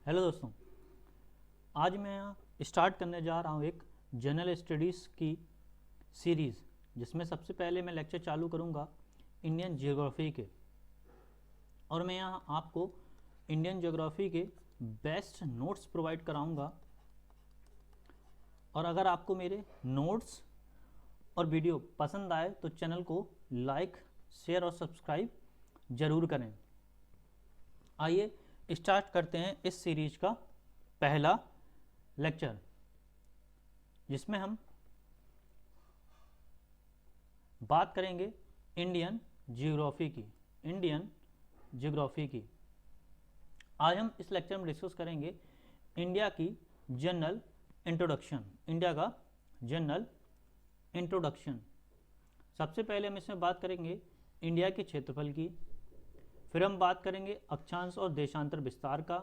Hello दोस्तों, आज मैं स्टार्ट करने जा रहा हूँ एक जनरल स्टडीज़ की सीरीज़, जिसमें सबसे पहले मैं लेक्चर चालू करूँगा इंडियन ज्योग्राफी के। और मैं यहाँ आपको इंडियन ज्योग्राफी के बेस्ट नोट्स प्रोवाइड कराऊँगा। और अगर आपको मेरे नोट्स और वीडियो पसंद आए तो चैनल को लाइक, शेयर और सब्सक्राइब ज़रूर करें। आइए स्टार्ट करते हैं इस सीरीज का पहला लेक्चर, जिसमें हम बात करेंगे इंडियन ज्योग्राफी की। आज हम इस लेक्चर में डिस्कस करेंगे इंडिया की जनरल इंट्रोडक्शन। इंडिया का जनरल इंट्रोडक्शन। सबसे पहले हम इसमें बात करेंगे इंडिया के क्षेत्रफल की, फिर हम बात करेंगे अक्षांश और देशांतर विस्तार का,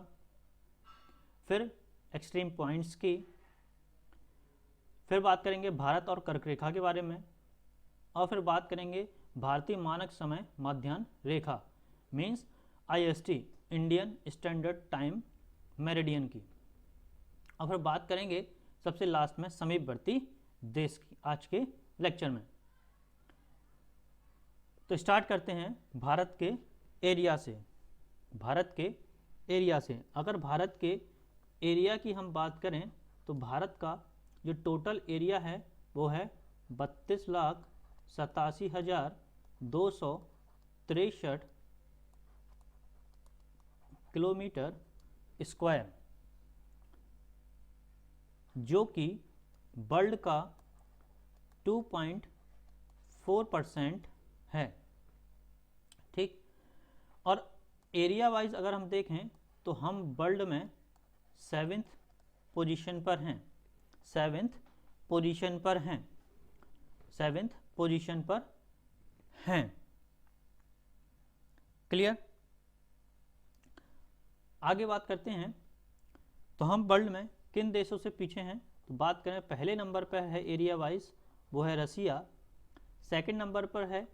फिर एक्सट्रीम पॉइंट्स की, फिर बात करेंगे भारत और कर्करेखा के बारे में, और फिर बात करेंगे भारतीय मानक समय माध्याह्न रेखा means IST Indian standard time meridian की, और फिर बात करेंगे सबसे लास्ट में समीपवर्ती देश की आज के लेक्चर में। तो स्टार्ट करते हैं भारत के एरिया से। अगर भारत के एरिया की हम बात करें तो भारत का जो टोटल एरिया है वो है 32,87,263 किलोमीटर स्क्वायर, जो कि वर्ल्ड का 2.4% है। ठीक, और एरिया वाइज अगर हम देखें तो हम वर्ल्ड में 7th पोजीशन पर हैं। क्लियर? आगे बात करते हैं तो हम वर्ल्ड में किन देशों से पीछे हैं। तो बात करें, पहले नंबर पर है एरिया वाइज वो है रसिया, सेकंड नंबर पर है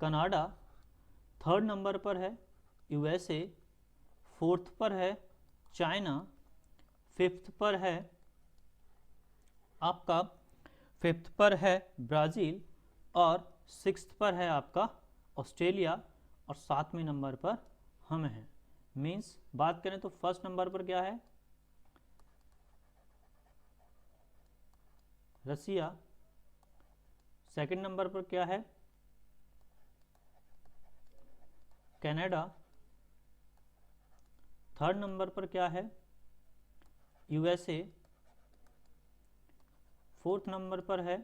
कनाडा, थर्ड नंबर पर है USA, फोर्थ पर है चाइना, फिफ्थ पर है ब्राज़ील, और सिक्स्थ पर है आपका ऑस्ट्रेलिया, और 7वें नंबर पर हम हैं। मीन्स बात करें तो फर्स्ट नंबर पर क्या है रसिया, सेकंड नंबर पर क्या है कनाडा, थर्ड नंबर पर क्या है USA, फोर्थ नंबर पर है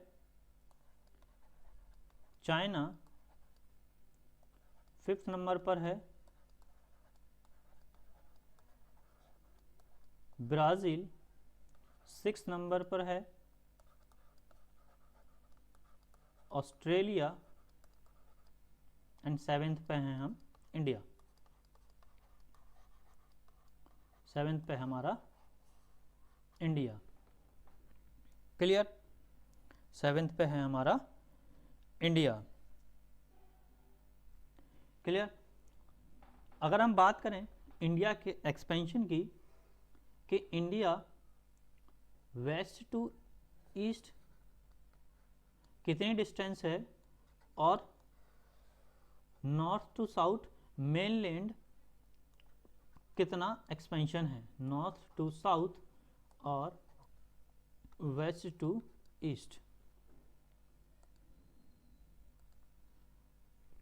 चाइना, फिफ्थ नंबर पर है ब्राज़ील, सिक्स नंबर पर है ऑस्ट्रेलिया, एंड 7th पे हैं हम इंडिया। 7th पे हमारा इंडिया। क्लियर? 7th पे है हमारा इंडिया। क्लियर? अगर हम बात करें इंडिया के एक्सपेंशन की कि इंडिया वेस्ट टू ईस्ट कितनी डिस्टेंस है और नॉर्थ टू साउथ मेनलैंड कितना एक्सपेंशन है, नॉर्थ टू साउथ और वेस्ट टू ईस्ट।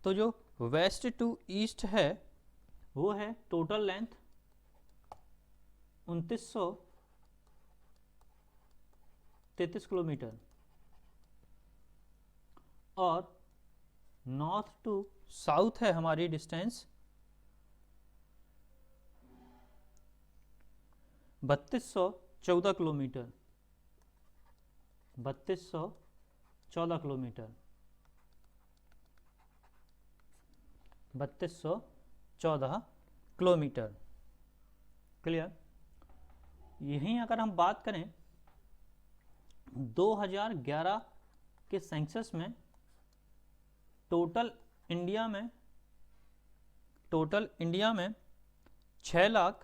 तो जो वेस्ट टू ईस्ट है वो है टोटल लेंथ 2933 किलोमीटर, और नॉर्थ टू साउथ है हमारी डिस्टेंस 3214 किलोमीटर। 3214 किलोमीटर। क्लियर? यहीं अगर हम बात करें 2011 के सेंसस में टोटल इंडिया में 6,64,9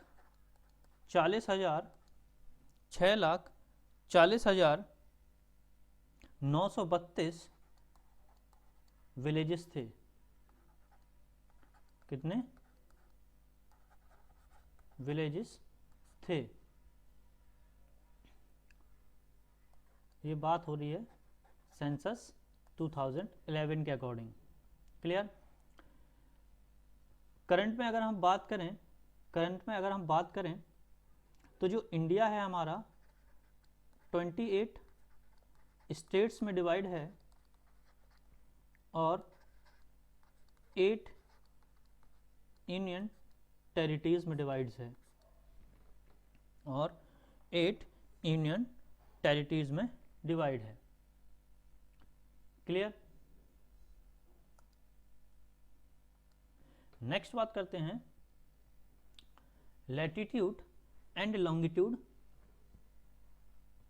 6,40,932 विलेजेस थे। कितने विलेजेस थे? ये बात हो रही है सेंसस 2011 के अकॉर्डिंग। क्लियर? करंट में अगर हम बात करें तो जो इंडिया है हमारा 28 स्टेट्स में डिवाइड है और 8 यूनियन टेरिटरीज में डिवाइड्स है डिवाइड है। क्लियर? नेक्स्ट बात करते हैं लैटिट्यूड एंड लॉन्गिट्यूड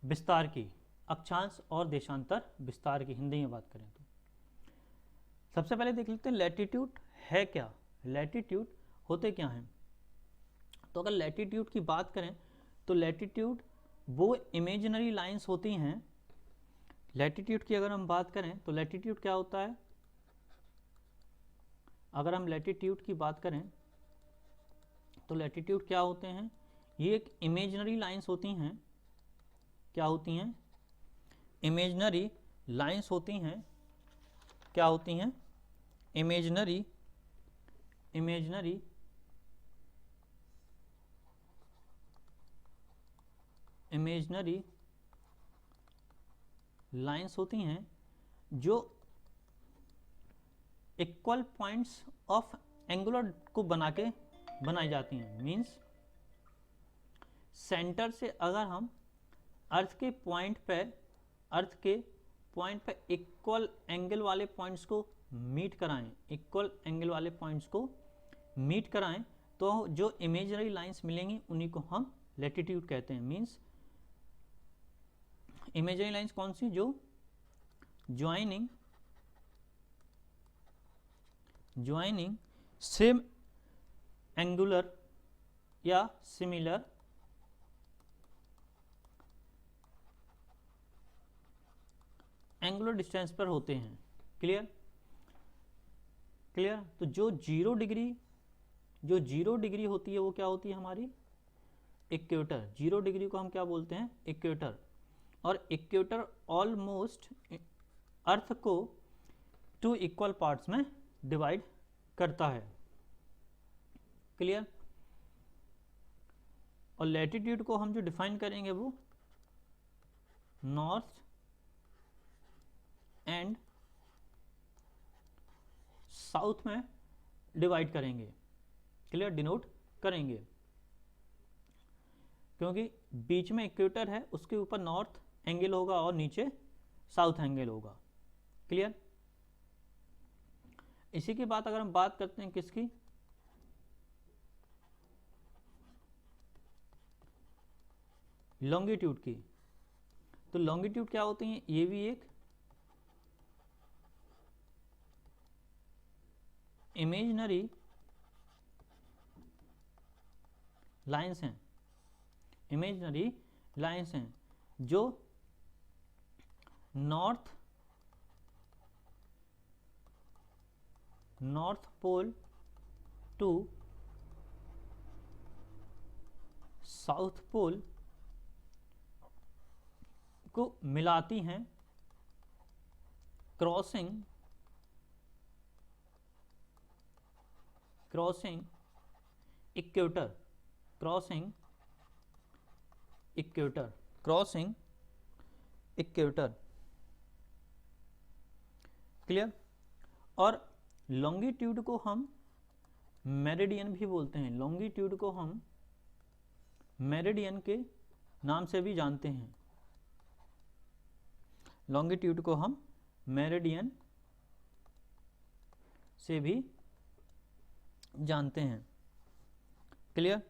विस्तार की, अक्षांश और देशांतर विस्तार की हिंदी में बात करें तो सबसे पहले देख लेते हैं लैटिट्यूड है क्या। लैटिट्यूड होते क्या हैं? तो अगर लैटिट्यूड की बात करें तो लैटिट्यूड वो इमेजिनरी लाइंस होती हैं। लैटिट्यूड की अगर हम बात करें तो लैटिट्यूड क्या होता है? अगर हम लैटिट्यूड की बात करें तो लैटिट्यूड क्या होते हैं? ये एक इमेजिनरी लाइंस होती हैं। क्या होती हैं? इमेजिनरी लाइंस होती हैं। क्या होती हैं? इमेजिनरी लाइंस होती हैं जो इक्वल पॉइंट्स ऑफ एंगुलर को बनाई जाती हैं। मींस सेंटर से अगर हम अर्थ के पॉइंट पे इक्वल एंगल वाले पॉइंट्स को मीट कराएं तो जो इमेजिनरी लाइंस मिलेंगी उन्हीं को हम लैटिट्यूड कहते हैं। मींस इमेजिनरी लाइंस कौन सी? जो ज्वाइनिंग सेम एंगुलर या सिमिलर एंगुलर डिस्टेंस पर होते हैं। क्लियर? तो जो जीरो डिग्री होती है वो क्या होती है हमारी? इक्वेटर। 0 डिग्री को हम क्या बोलते हैं? इक्वेटर। और इक्वेटर ऑलमोस्ट अर्थ को 2 इक्वल पार्ट्स में डिवाइड करता है। क्लियर? और लैटिट्यूड को हम जो डिफाइन करेंगे वो नॉर्थ एंड साउथ में डिवाइड करेंगे। क्लियर? डिनोट करेंगे, क्योंकि बीच में इक्वेटर है, उसके ऊपर नॉर्थ एंगल होगा और नीचे साउथ एंगल होगा। क्लियर? इसी की बात अगर हम बात करते हैं किसकी? लॉन्गिट्यूड की। तो लॉन्गिट्यूड क्या होती है? ये भी एक इमेजिनरी लाइंस हैं जो north pole to south pole को मिलाती हैं क्रॉसिंग इक्वेटर। क्लियर? और लॉन्गिट्यूड को हम मेरिडियन भी बोलते हैं। लॉन्गिट्यूड को हम मेरिडियन के नाम से भी जानते हैं। लॉन्गिट्यूड को हम मेरिडियन से भी जानते हैं। क्लियर?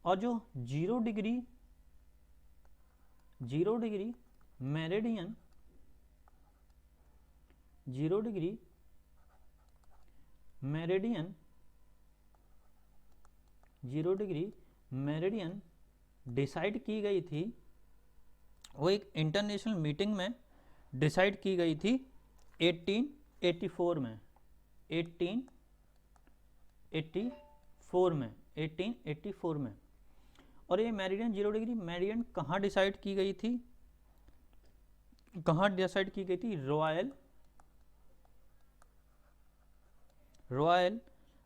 और जो 0 degree meridian 0 degree meridian 0 degree meridian decide की गई थी, वो एक इंटरनेशनल मीटिंग में डिसाइड की गई थी 1884 में, 1884 में। और ये मेरिडियन 0 डिग्री मेरिडियन कहाँ डिसाइड की गई थी, कहाँ डिसाइड की गई थी? Royal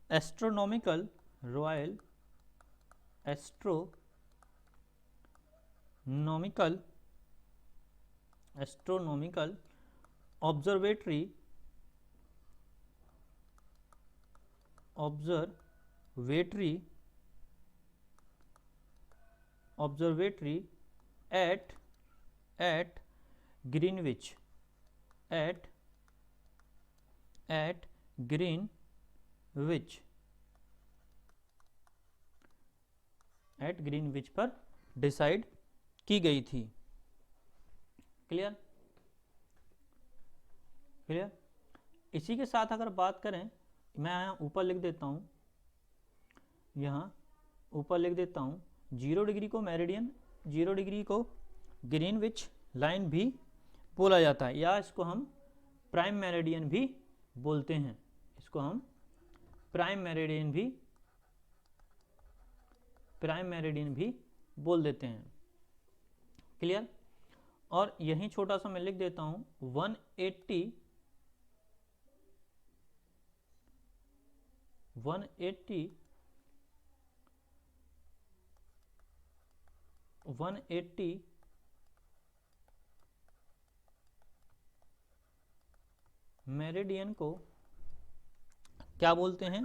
astronomical observatory at Greenwich पर डिसाइड की गई थी। क्लियर? इसी के साथ अगर बात करें, मैं यहाँ ऊपर लिख देता हूँ, यहाँ ऊपर लिख देता हूँ 0 डिग्री को मेरिडियन, 0 डिग्री को ग्रीनविच लाइन भी बोला जाता है, या इसको हम प्राइम मेरिडियन भी बोलते हैं, इसको हम प्राइम मेरिडियन भी बोल देते हैं। क्लियर? और यहीं छोटा सा मैं लिख देता हूँ 180 मेरिडियन को क्या बोलते हैं?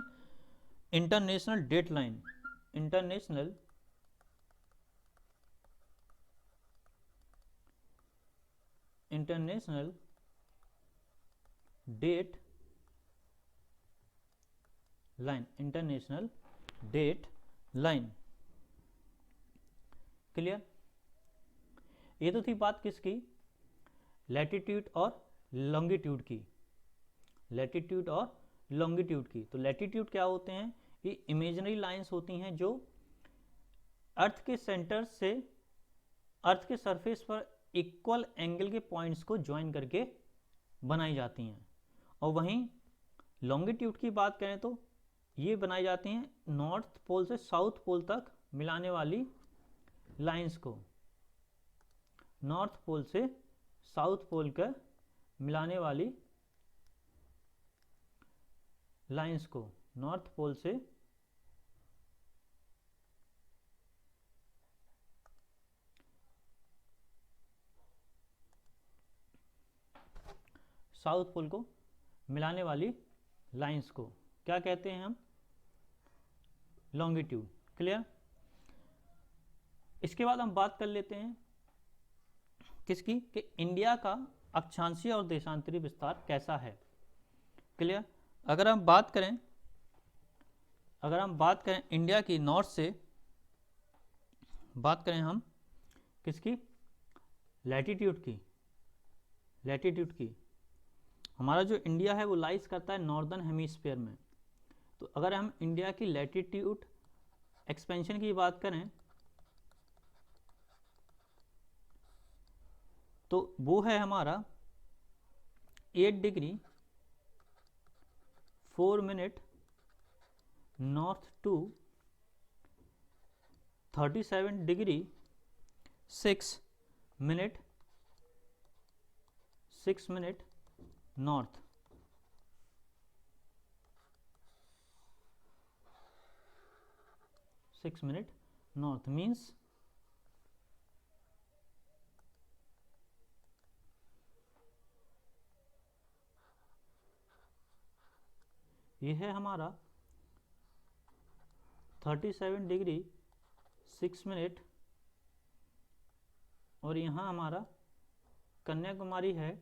International date line, international date line. Clear? ये तो थी बात किसकी? लैटिट्यूड और लॉन्गिट्यूड की, तो लैटिट्यूड क्या होते हैं? ये इमेजिनरी लाइंस होती हैं जो अर्थ के सेंटर से अर्थ के सरफेस पर इक्वल एंगल के पॉइंट्स को ज्वाइन करके बनाई जाती हैं। और वहीं लॉन्गिट्यूड की बात करें तो ये बनाई जाती हैं नॉर्थ पोल से साउथ पोल तक मिलाने वाली लाइंस को, नॉर्थ पोल से साउथ पोल का मिलाने वाली लाइंस को, नॉर्थ पोल से साउथ पोल को मिलाने वाली लाइंस को क्या कहते हैं हम? लॉन्गिट्यूड। क्लियर? इसके बाद हम बात कर लेते हैं किसकी? कि इंडिया का अक्षांशीय और देशांतरी विस्तार कैसा है। क्लियर? अगर हम बात करें इंडिया की नॉर्थ से, बात करें हम किसकी? लैटिट्यूड की, हमारा जो इंडिया है वो लाइज करता है नॉर्दर्न हेमिस्फीयर में। तो अगर हम इंडिया की लैटिट्यूड एक्सपेंशन की बात करें तो वो है हमारा 8 degree 4 minute north to 37 degree 6 minute north. Means ये है हमारा 37 डिग्री 6 मिनट, और यहाँ हमारा कन्याकुमारी है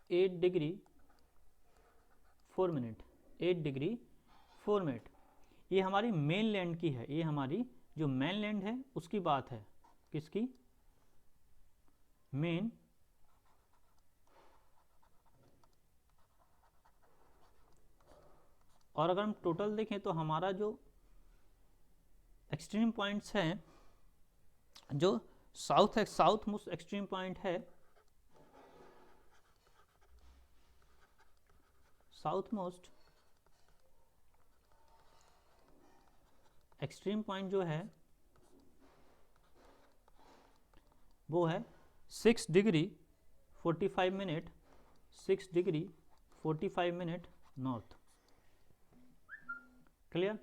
8 डिग्री 4 मिनट। ये हमारी मेन लैंड की है, ये हमारी जो मेन लैंड है उसकी बात है। किसकी? मेन और अगर हम टोटल देखें तो हमारा जो एक्सट्रीम पॉइंट्स हैं, जो साउथ मोस्ट एक्सट्रीम पॉइंट है, साउथ मोस्ट एक्सट्रीम पॉइंट जो है वो है 6 degree 45 minute 6 degree 45 minute north. Clear?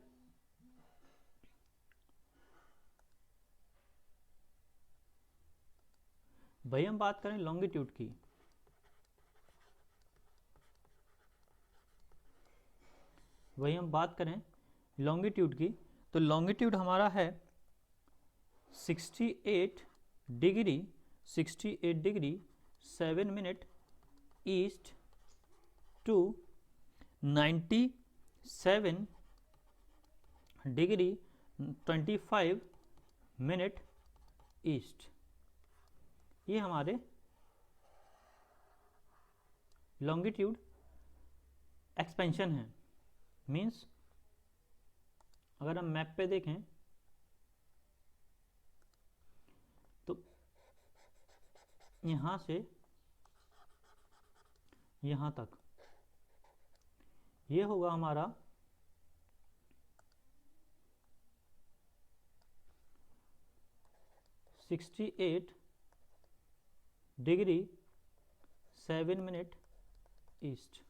भाई हम बात करें लॉन्गिट्यूड की, वही हम बात करें लॉन्गिट्यूड की, तो लॉन्गिट्यूड हमारा है 68 degree 7 minute east to 97 degree 25 minute east. ये हमारे लॉन्गिट्यूड एक्सपेंशन है। मीन्स अगर हम मैप पे देखें तो यहाँ से यहाँ तक ये होगा हमारा 68 डिग्री 7 मिनट ईस्ट,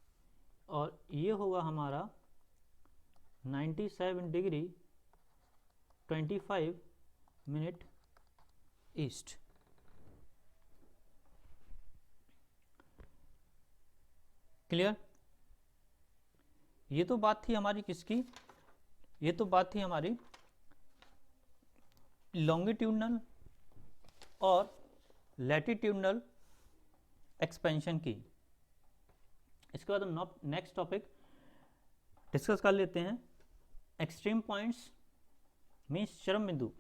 और ये होगा हमारा 97 डिग्री 25 मिनट ईस्ट। क्लियर? ये तो बात थी हमारी किसकी, ये तो बात थी हमारी लॉन्गिट्यूडनल और लैटिट्यूडनल एक्सपेंशन की। इसके बाद हम नेक्स्ट टॉपिक डिस्कस कर लेते हैं। एक्सट्रीम पॉइंट्स मीन्स चरम बिंदु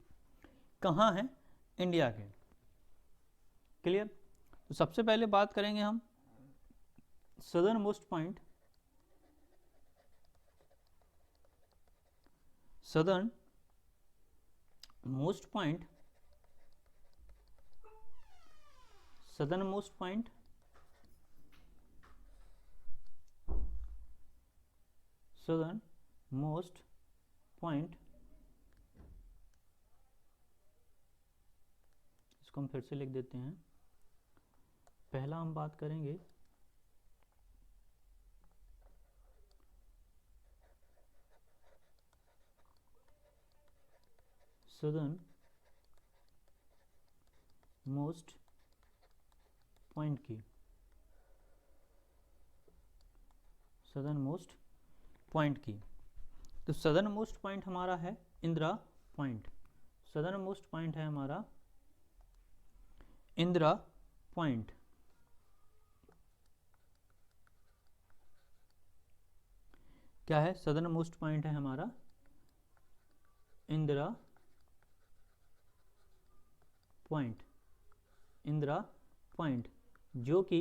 कहाँ हैं इंडिया के। क्लियर? तो सबसे पहले बात करेंगे हम southern most point, southern most point, southern most point southern most point, इसको हम फिर से लिख देते हैं। पहला हम बात करेंगे सदर्न मोस्ट पॉइंट की, सदर्न मोस्ट पॉइंट की। तो सदर्न मोस्ट पॉइंट हमारा है Indira point, southern most point है हमारा इंदिरा पॉइंट। क्या है? सदर्न मोस्ट पॉइंट है हमारा इंदिरा पॉइंट, इंदिरा पॉइंट जो कि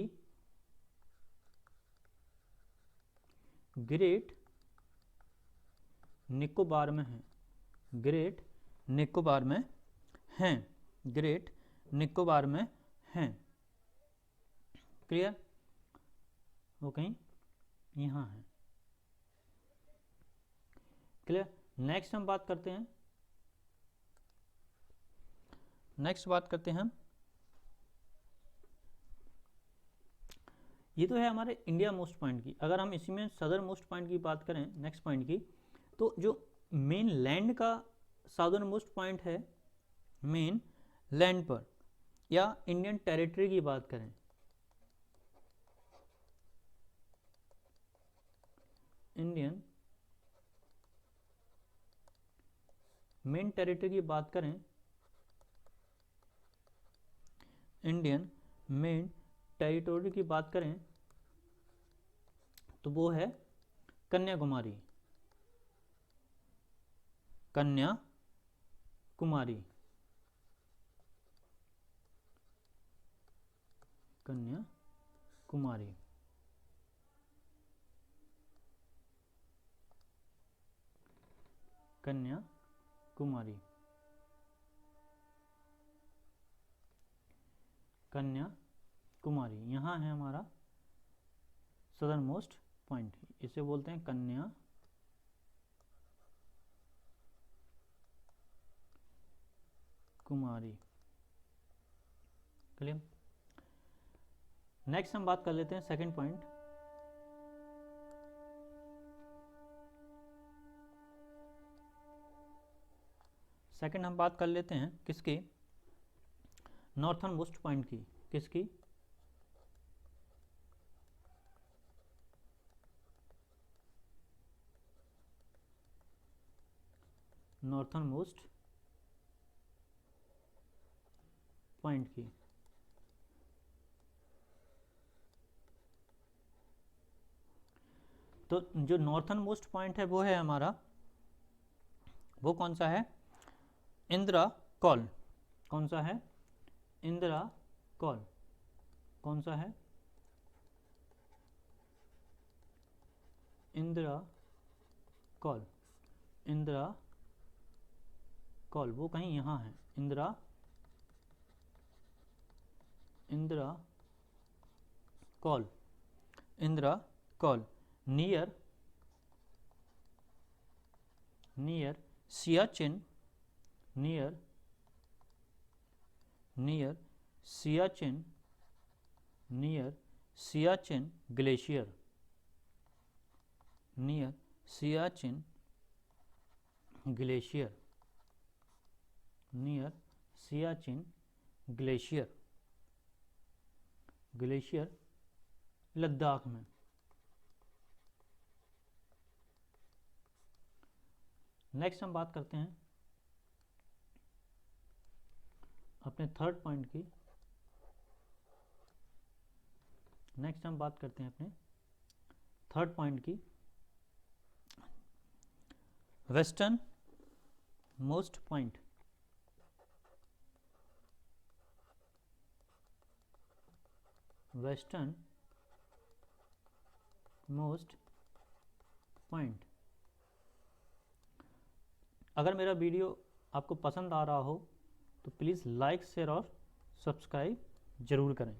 ग्रेट निकोबार में है, ग्रेट निकोबार में हैं, ग्रेट निकोबार में हैं। क्लियर? वो कहीं यहाँ है। क्लियर? नेक्स्ट हम बात करते हैं, नेक्स्ट बात करते हैं हम, ये तो है हमारे इंडिया मोस्ट पॉइंट की। अगर हम इसी में सदर्न मोस्ट पॉइंट की बात करें, नेक्स्ट पॉइंट की, तो जो मेन लैंड का साउदर्न मोस्ट पॉइंट है, मेन लैंड पर या इंडियन टेरिटरी की बात करें, इंडियन मेन टेरिटरी की बात करें, इंडियन मेन टेरिटोरी की बात करें तो वो है कन्याकुमारी, कन्याकुमारी, कन्याकुमारी। कन्याकुमारी, कन्याकुमारी यहाँ है हमारा सदर्न मोस्ट पॉइंट, इसे बोलते हैं कन्याकुमारी। क्लियर। नेक्स्ट हम बात कर लेते हैं सेकंड पॉइंट। सेकंड हम बात कर लेते हैं किसकी, नॉर्थन मोस्ट पॉइंट की। किसकी, नॉर्थन मोस्ट पॉइंट की। तो जो नॉर्थन मोस्ट पॉइंट है वो है हमारा, वो कौन सा है, इंदिरा कॉल। कौन सा है, इंदिरा कॉल। कौन सा है, इंदिरा कॉल। इंदिरा कॉल वो कहीं यहाँ है, Indira, Indira call, Indira call near, near Siachen, near, near Siachen, near Siachen glacier, near Siachen glacier, near Siachen glacier, glacier Ladakh में। नेक्स्ट हम बात करते हैं अपने थर्ड पॉइंट की। नेक्स्ट हम बात करते हैं अपने थर्ड पॉइंट की, western most point. Western most point. अगर मेरा वीडियो आपको पसंद आ रहा हो तो प्लीज़ लाइक, शेयर और सब्सक्राइब जरूर करें।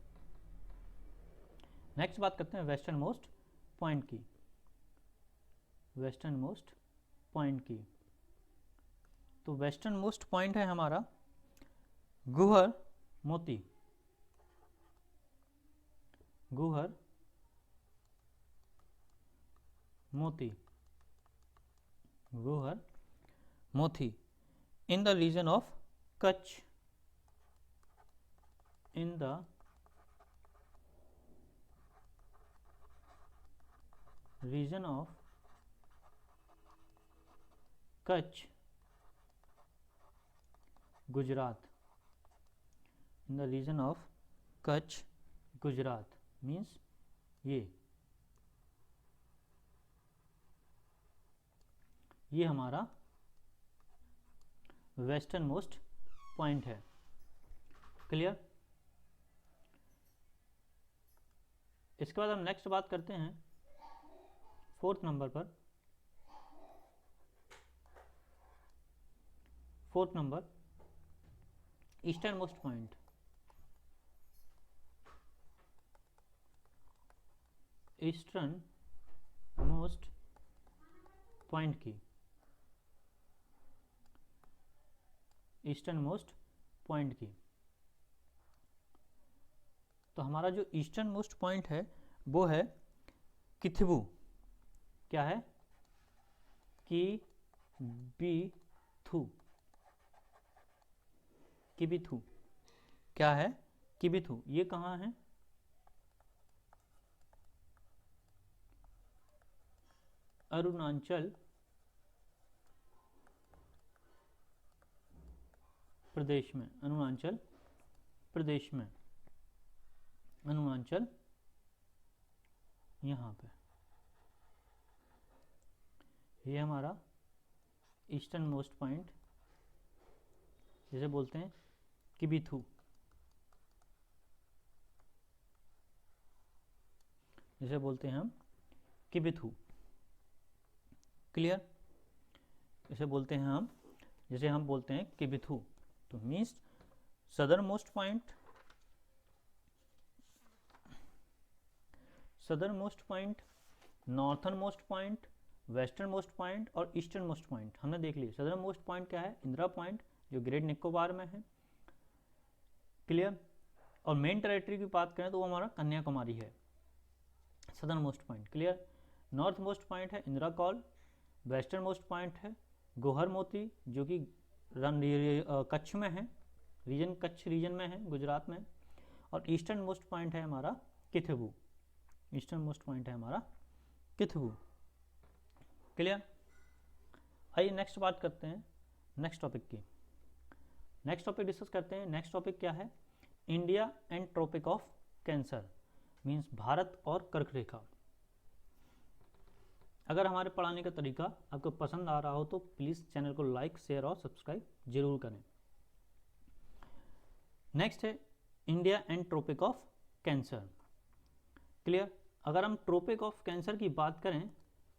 नेक्स्ट बात करते हैं वेस्टर्न मोस्ट पॉइंट की। वेस्टर्न मोस्ट पॉइंट की, तो वेस्टर्न मोस्ट पॉइंट है हमारा गुहर मोती। गुहर मोती, गुहर मोती in the region of Kutch, in the region of Kutch, Gujarat, in the region of Kutch, Gujarat means ये हमारा वेस्टर्न मोस्ट पॉइंट है। क्लियर। इसके बाद हम नेक्स्ट बात करते हैं फोर्थ नंबर पर। Fourth number eastern most point. Eastern most point की, ईस्टर्न मोस्ट पॉइंट की। तो हमारा जो ईस्टर्न मोस्ट पॉइंट है वो है किथबू। क्या है, किबिथु। किबिथु क्या है, किबिथु ये कहाँ है, अरुणाचल प्रदेश में। अरुणाचल प्रदेश में, अरुणाचल यहाँ पे, ये हमारा ईस्टर्न मोस्ट पॉइंट जिसे बोलते हैं किबिथु, जिसे बोलते हैं हम किबिथु। क्लियर। इसे बोलते हैं हम, जैसे हम बोलते हैं किबिथु, तो means southern most point, southern most point, northern most point, western most point और ईस्टर्न मोस्ट पॉइंट हमने देख लिया। सदर्न मोस्ट पॉइंट क्या है, इंदिरा पॉइंट जो ग्रेट निकोबार में है, क्लियर। और मेन टेरिटरी की बात करें तो वो हमारा कन्याकुमारी है, southern most point, clear. North most point है Indira Col, western most point है गोहर मोती जो कि कच्छ में है, रीजन कच्छ रीजन में है गुजरात में, और ईस्टर्न मोस्ट पॉइंट है हमारा किथबू, ईस्टर्न मोस्ट पॉइंट है हमारा किथबू, क्लियर। आइए नेक्स्ट बात करते हैं नेक्स्ट टॉपिक की, नेक्स्ट टॉपिक डिस्कस करते हैं। नेक्स्ट टॉपिक क्या है, India and tropic of cancer, means Bharat और कर्क रेखा। अगर हमारे पढ़ाने का तरीका आपको पसंद आ रहा हो तो प्लीज़ चैनल को लाइक, शेयर और सब्सक्राइब जरूर करें। नेक्स्ट है India and tropic of cancer, clear. अगर हम ट्रॉपिक ऑफ कैंसर की बात करें,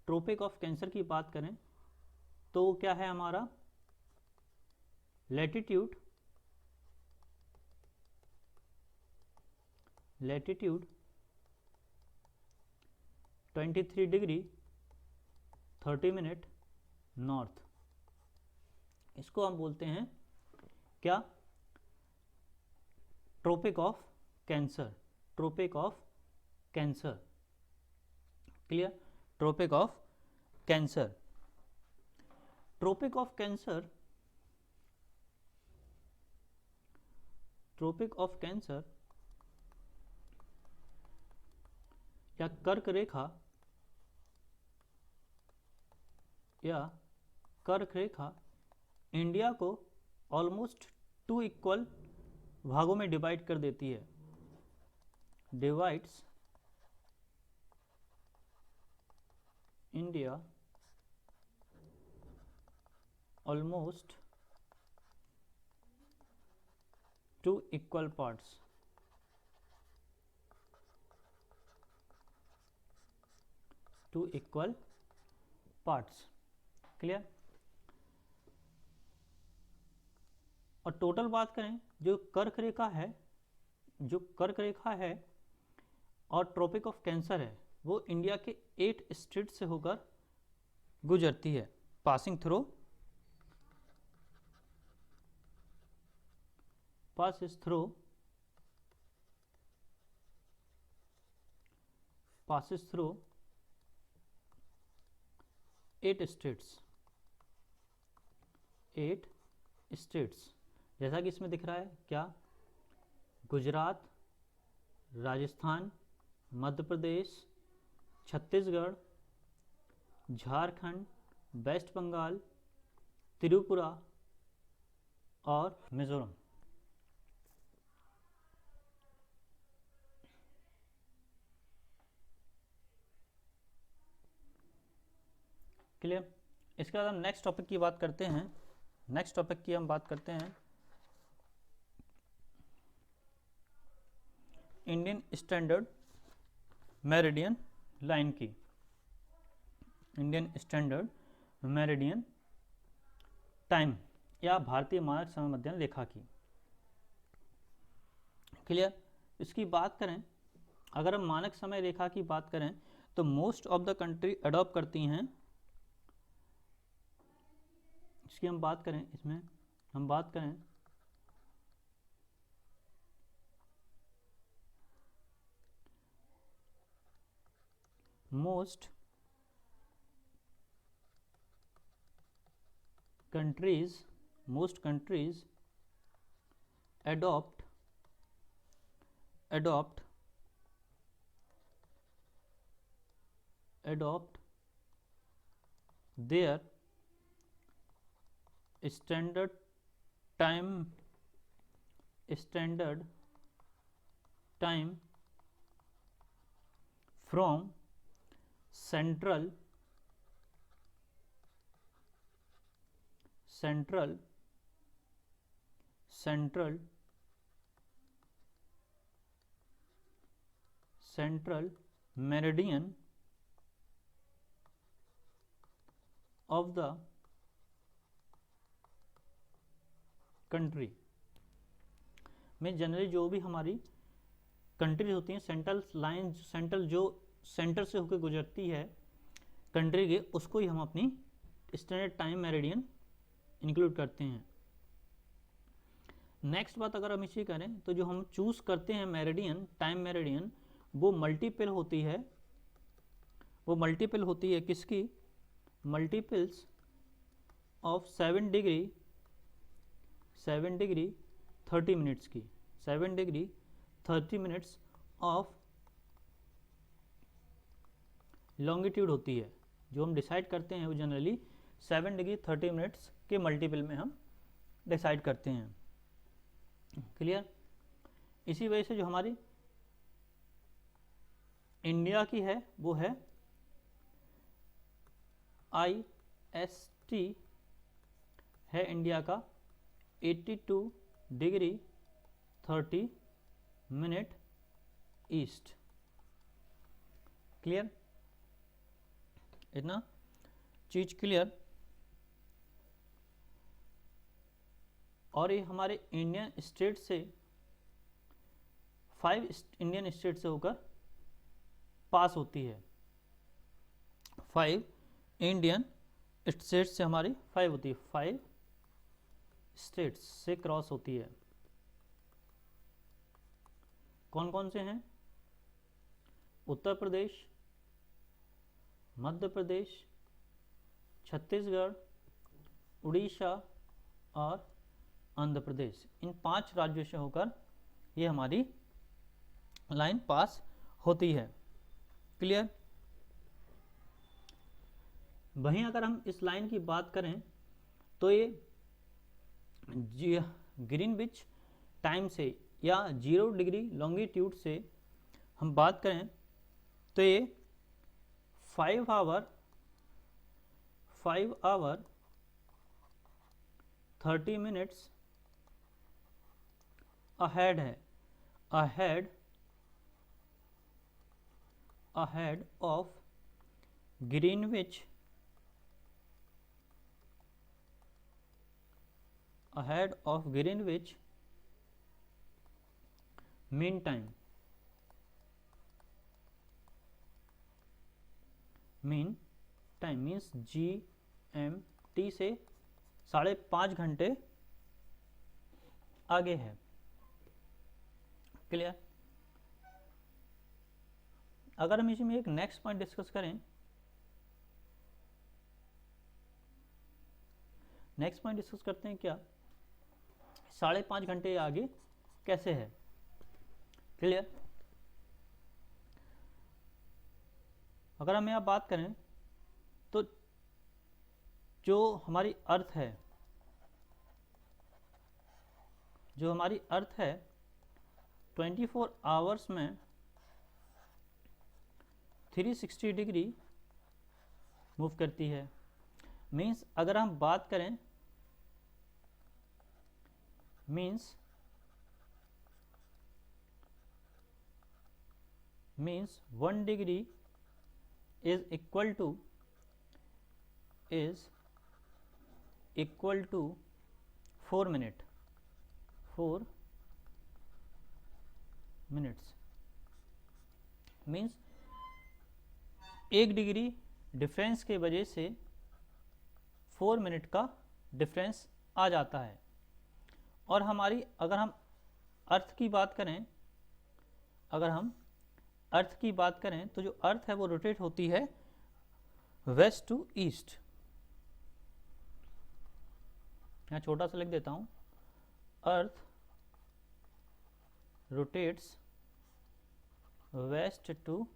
ट्रॉपिक ऑफ कैंसर की बात करें तो क्या है हमारा, latitude, latitude 23 degree 30 minute north, इसको हम बोलते हैं क्या, tropic of cancer, tropic of cancer, clear. Tropic of cancer, tropic of cancer, tropic of cancer या कर्क रेखा, या कर्क रेखा इंडिया को ऑलमोस्ट 2 इक्वल भागों में डिवाइड कर देती है, divides India almost 2 equal parts, two equal parts, clear. और टोटल बात करें, जो कर्क रेखा है, जो कर्क रेखा है और ट्रॉपिक ऑफ कैंसर है, वो इंडिया के 8 स्टेट से होकर गुजरती है, passing through, passes through 8 states, 8 states, जैसा कि इसमें दिख रहा है क्या, गुजरात, राजस्थान, मध्य प्रदेश, छत्तीसगढ़, झारखंड, वेस्ट बंगाल, त्रिपुरा और मिजोरम, क्लियर। इसके बाद हम नेक्स्ट टॉपिक की बात करते हैं, नेक्स्ट टॉपिक की हम बात करते हैं इंडियन स्टैंडर्ड मेरिडियन लाइन की, इंडियन स्टैंडर्ड मेरिडियन टाइम या भारतीय मानक समय मध्याह्न रेखा की, क्लियर। इसकी बात करें, अगर हम मानक समय रेखा की बात करें तो most of the country adopt करती हैं, इसकी हम बात करें, इसमें हम बात करें most countries adopt their standard time from central meridian of the country में जनरली जो भी हमारी कंट्रीज होती हैं, सेंट्रल लाइन, सेंट्रल जो सेंटर से होकर गुजरती है कंट्री के, उसको ही हम अपनी स्टैंडर्ड टाइम मेरिडियन इंक्लूड करते हैं। नेक्स्ट बात अगर हम इसी करें तो जो हम चूज करते हैं मेरिडियन, टाइम मेरिडियन, वो मल्टीपल होती है। वो मल्टीपल होती है किसकी? मल्टीपल्स ऑफ 7 डिग्री 30 मिनट्स की। 7 डिग्री 30 मिनट्स ऑफ लॉन्गिट्यूड होती है। जो हम डिसाइड करते हैं वो जनरली 7 डिग्री 30 मिनट्स के मल्टीपल में हम डिसाइड करते हैं। क्लियर? इसी वजह से जो हमारी इंडिया की है वो है IST है इंडिया का 82 डिग्री 30 मिनट ईस्ट। क्लियर? इतना चीज क्लियर। और ये हमारे इंडियन स्टेट से 5 इंडियन स्टेट से होकर पास होती है। 5 इंडियन स्टेट से हमारी 5 होती है, 5 स्टेट्स से क्रॉस होती है। कौन कौन से हैं? उत्तर प्रदेश, मध्य प्रदेश, छत्तीसगढ़, उड़ीसा और आंध्र प्रदेश। इन 5 राज्यों से होकर ये हमारी लाइन पास होती है। क्लियर? वहीं अगर हम इस लाइन की बात करें तो ये ग्रीनविच टाइम से या 0 डिग्री लॉन्गिट्यूड से हम बात करें तो ये 5 आवर 30 मिनट्स अहेड है, ahead of Greenwich, ahead of Greenwich mean time। mean time means GMT से 5.5 घंटे आगे है। क्लियर? अगर हम इसी में एक नेक्स्ट पॉइंट डिस्कस करें, नेक्स्ट पॉइंट डिस्कस करते हैं क्या 5.5 घंटे आगे कैसे है। क्लियर? अगर हम यहाँ बात करें तो जो हमारी अर्थ है, जो हमारी अर्थ है 24 आवर्स में 360 डिग्री मूव करती है। मीन्स अगर हम बात करें means 1 degree is equal to 4 minute, 4 minutes. Means 1 degree difference के वजह से 4 मिनट का डिफरेंस आ जाता है। और हमारी अगर हम अर्थ की बात करें, अगर हम अर्थ की बात करें तो जो अर्थ है वो रोटेट होती है वेस्ट टू ईस्ट। यहाँ छोटा सा लिख देता हूँ, earth rotates west to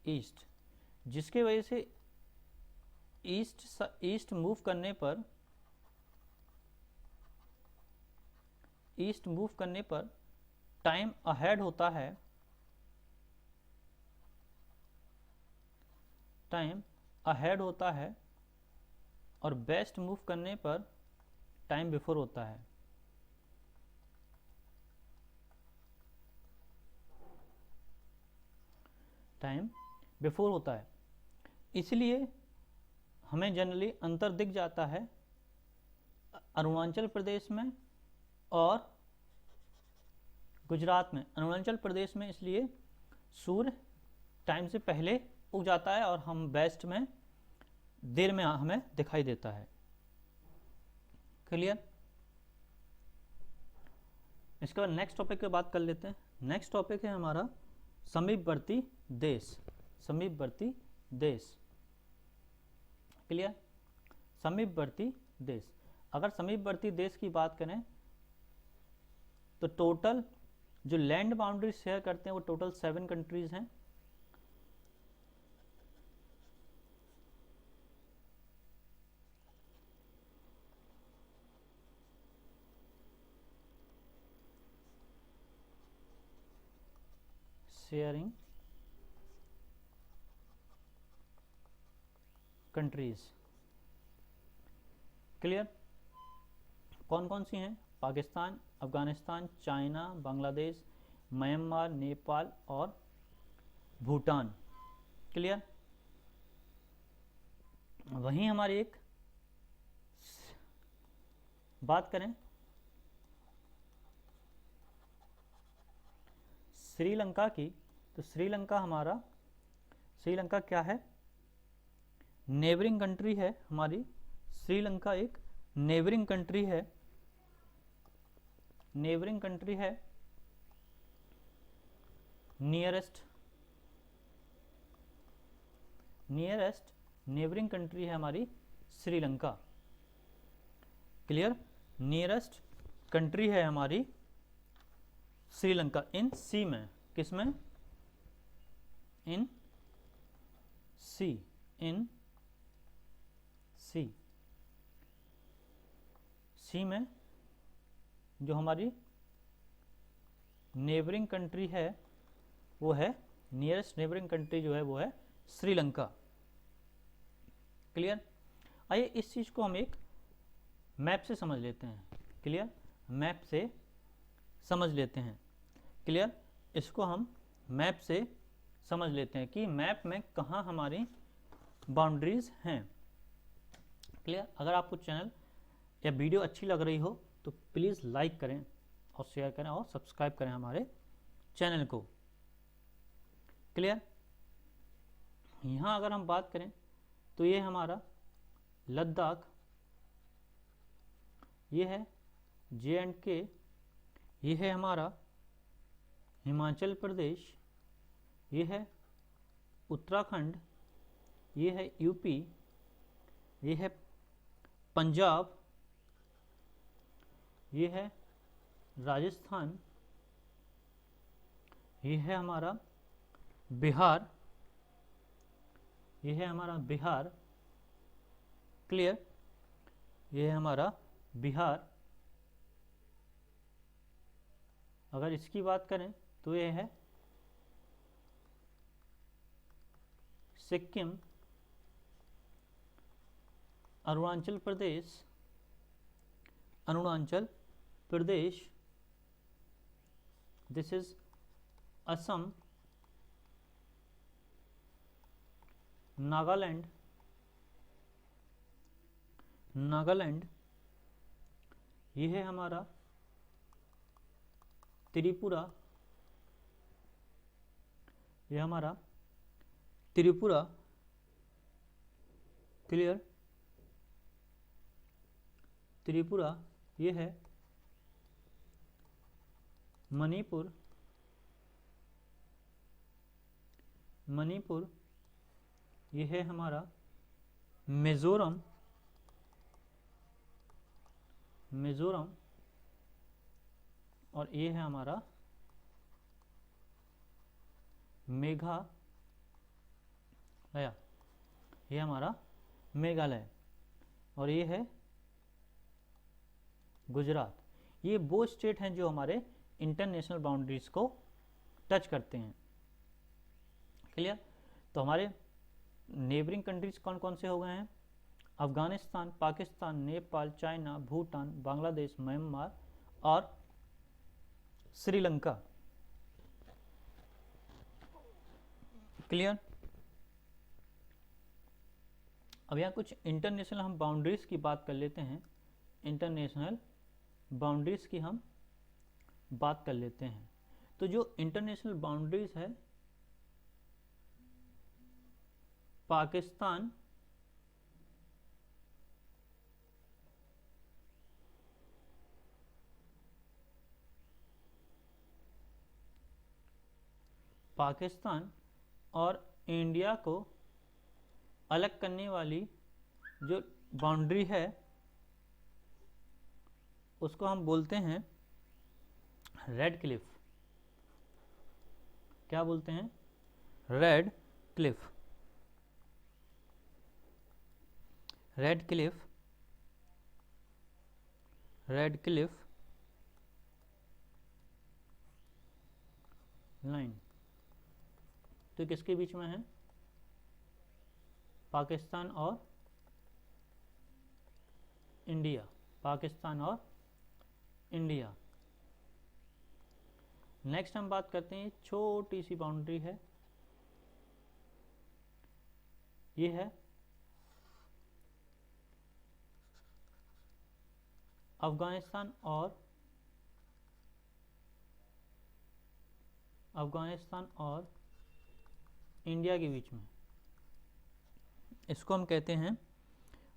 east, जिसके वजह से ईस्ट मूव करने पर टाइम अहेड होता है, टाइम अहेड होता है, और वेस्ट मूव करने पर टाइम बिफोर होता है। टाइम बिफोर होता है, इसलिए हमें जनरली अंतर दिख जाता है अरुणाचल प्रदेश में और गुजरात में। अरुणाचल प्रदेश में इसलिए सूर्य टाइम से पहले उग जाता है और हम वेस्ट में देर में हमें दिखाई देता है। क्लियर। इसके बाद नेक्स्ट टॉपिक की बात कर लेते हैं। नेक्स्ट टॉपिक है हमारा समीपवर्ती देश। समीपवर्ती देश। क्लियर। समीपवर्ती देश, अगर समीपवर्ती देश की बात करें तो टोटल जो लैंड बाउंड्री शेयर करते हैं वो टोटल 7 कंट्रीज हैं। Sharing countries. क्लियर। कौन कौन सी हैं? पाकिस्तान, अफगानिस्तान, चाइना, बांग्लादेश, म्यांमार, नेपाल और भूटान। क्लियर। वहीं हमारी एक बात करें श्रीलंका की, तो श्रीलंका क्या है? नेबरिंग कंट्री है हमारी। श्रीलंका एक नेबरिंग कंट्री है। नेबरिंग कंट्री है, नियरेस्ट नेबरिंग कंट्री है हमारी श्रीलंका। क्लियर। नियरेस्ट कंट्री है हमारी श्रीलंका इन सी में। किस में? इन सी। इन सी। सी में जो हमारी नेबरिंग कंट्री है वो है, नियरेस्ट नेबरिंग कंट्री जो है वो है श्रीलंका। क्लियर। आइए इस चीज़ को हम एक मैप से समझ लेते हैं। क्लियर। मैप से समझ लेते हैं। क्लियर। इसको हम मैप से समझ लेते हैं कि मैप में कहाँ हमारी बाउंड्रीज हैं। क्लियर। अगर आपको चैनल या वीडियो अच्छी लग रही हो तो प्लीज़ लाइक करें और शेयर करें और सब्सक्राइब करें हमारे चैनल को। क्लियर। यहाँ अगर हम बात करें तो ये हमारा लद्दाख, ये है J&K, ये है हमारा हिमाचल प्रदेश, ये है उत्तराखंड, ये है यूपी, ये है पंजाब, ये है राजस्थान, ये है हमारा बिहार, ये है हमारा बिहार। क्लियर। ये है हमारा बिहार। अगर इसकी बात करें तो ये है सिक्किम, अरुणाचल प्रदेश, दिस इज असम, नागालैंड, ये है हमारा त्रिपुरा, ये हमारा त्रिपुरा। क्लियर। त्रिपुरा, ये है मणिपुर, ये है हमारा मिजोरम, और ये है हमारा मेघालय, ये हमारा मेघालय, और ये है गुजरात। ये वो स्टेट हैं जो हमारे इंटरनेशनल बाउंड्रीज को टच करते हैं। क्लियर। तो हमारे नेबरिंग कंट्रीज कौन कौन से हो गए हैं? अफगानिस्तान, पाकिस्तान, नेपाल, चाइना, भूटान, बांग्लादेश, म्यांमार और श्रीलंका। क्लियर। अब यहाँ कुछ इंटरनेशनल हम बाउंड्रीज की बात कर लेते हैं। इंटरनेशनल बाउंड्रीज की हम बात कर लेते हैं। तो जो इंटरनेशनल बाउंड्रीज है, पाकिस्तान और इंडिया को अलग करने वाली जो बाउंड्री है उसको हम बोलते हैं रेड क्लिफ। क्या बोलते हैं? Red Cliff. Red Cliff, red Cliff line. तो किसके बीच में है? पाकिस्तान और इंडिया। पाकिस्तान और इंडिया। नेक्स्ट हम बात करते हैं, छोटी सी बाउंड्री है, ये है अफगानिस्तान और इंडिया के बीच में। इसको हम कहते हैं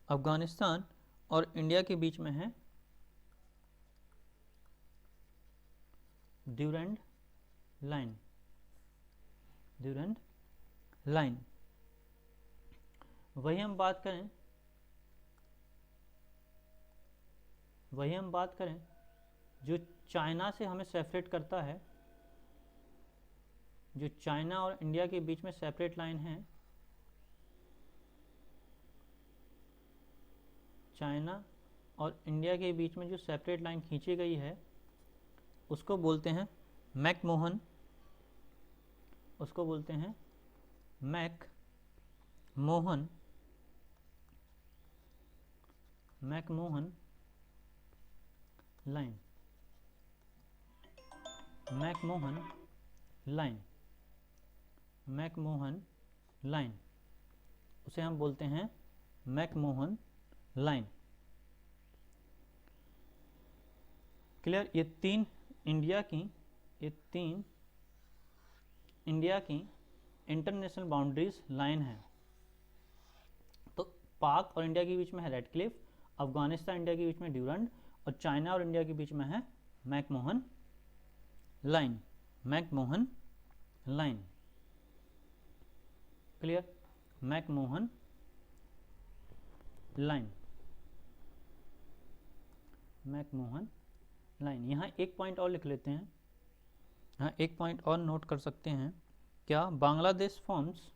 अफगानिस्तान और इंडिया के बीच में है ड्यूरेंड लाइन। Durand line. वही हम बात करें जो चाइना से हमें सेपरेट करता है, जो चाइना और इंडिया के बीच में सेपरेट लाइन है, चाइना और इंडिया के बीच में जो सेपरेट लाइन खींची गई है उसको बोलते हैं मैकमोहन। उसको बोलते हैं McMahon line. McMahon line. McMahon line, उसे हम बोलते हैं मैकमोहन लाइन। क्लियर? ये तीन इंडिया की इंटरनेशनल बाउंड्रीज लाइन है। तो पाक और इंडिया के बीच में है रेड क्लिफ, अफगानिस्तान इंडिया के बीच में ड्यूरंड, और चाइना और इंडिया के बीच में है McMahon line. McMahon line. Clear? McMahon line. McMahon line. यहाँ एक पॉइंट और लिख लेते हैं, यहाँ एक पॉइंट और नोट कर सकते हैं। क्या? Bangladesh forms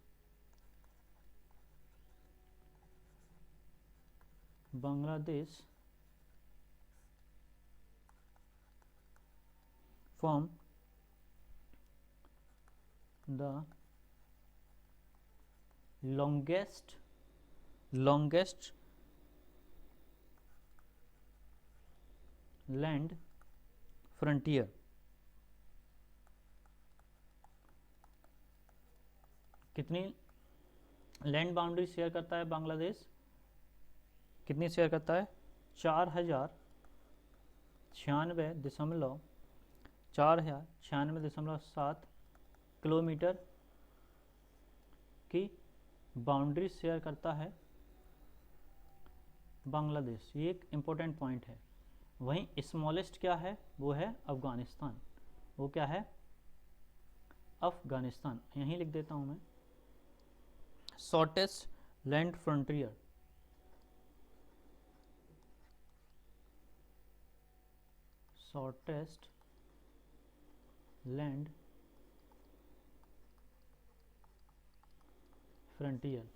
form the longest land frontier। कितनी लैंड बाउंड्री शेयर करता है बांग्लादेश? कितनी शेयर करता है? 4,096.7 किलोमीटर की बाउंड्री शेयर करता है बांग्लादेश। ये एक इम्पोर्टेंट पॉइंट है। वहीं स्मॉलेस्ट क्या है? वो है अफगानिस्तान। वो क्या है? अफगानिस्तान। यहीं लिख देता हूं मैं, shortest land frontier. Shortest land frontier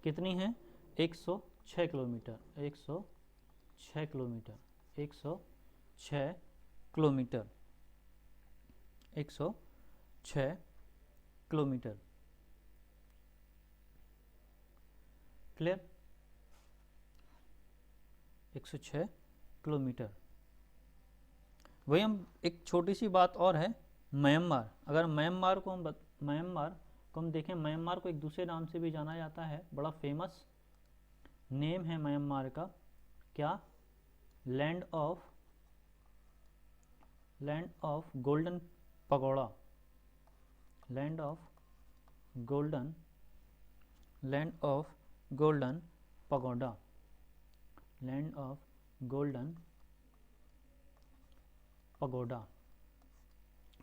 कितनी है? 106 kilometre. 106 kilometre. 106 kilometre. 106 kilometre. Clear? 106 kilometre. वही हम एक छोटी सी बात और है, म्यांमार। अगर म्यांमार को हम देखें, म्यांमार को एक दूसरे नाम से भी जाना जाता है, बड़ा फेमस नेम है म्यांमार का। क्या? Land of golden pagoda, land of golden pagoda, land of golden pagoda.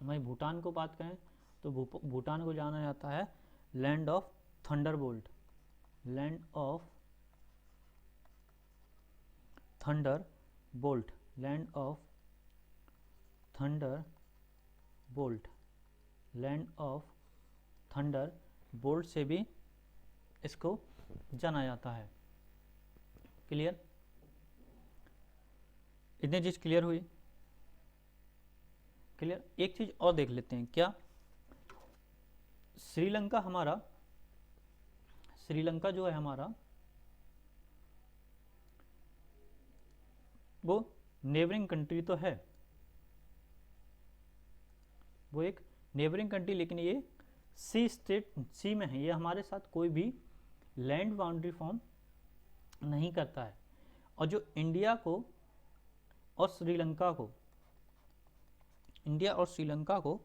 वहीं भूटान को बात करें तो भूटान को जाना जाता है land of Thunderbolt, land of Thunderbolt, land of Thunderbolt, land of Thunderbolt से भी इसको जाना जाता है। क्लियर? इतनी चीज क्लियर हुई? क्लियर? एक चीज और देख लेते हैं, क्या श्रीलंका जो है हमारा, वो नेबरिंग कंट्री तो है, वो एक नेबरिंग कंट्री, लेकिन ये सी में है, ये हमारे साथ कोई भी लैंड बाउंड्री फॉर्म नहीं करता है। और जो इंडिया और श्रीलंका को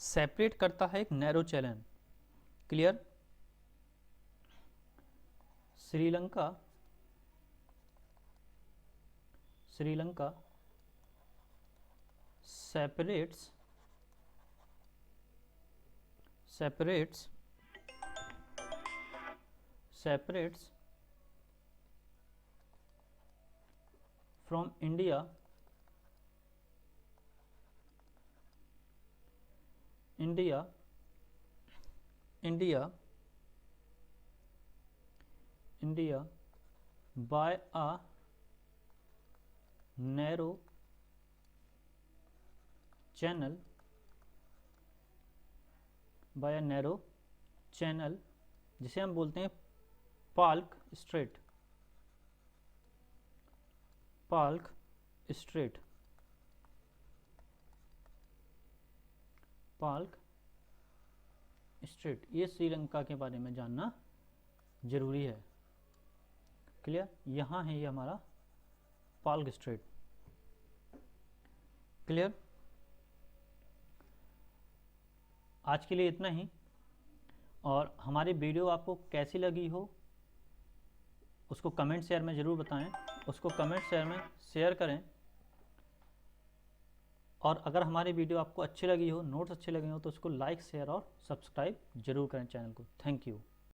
सेपरेट करता है एक narrow channel. Clear? Sri Lanka separates from India by a narrow channel, जिसे हम बोलते हैं पाल्क स्ट्रेट, ये श्रीलंका के बारे में जानना जरूरी है। क्लियर? यहाँ है ये हमारा पाल्क स्ट्रेट। क्लियर? आज के लिए इतना ही, और हमारी वीडियो आपको कैसी लगी हो उसको कमेंट शेयर में ज़रूर बताएं, उसको कमेंट शेयर में शेयर करें। और अगर हमारी वीडियो आपको अच्छी लगी हो, नोट्स अच्छे लगे हो, तो उसको लाइक, शेयर और सब्सक्राइब जरूर करें चैनल को। Thank you.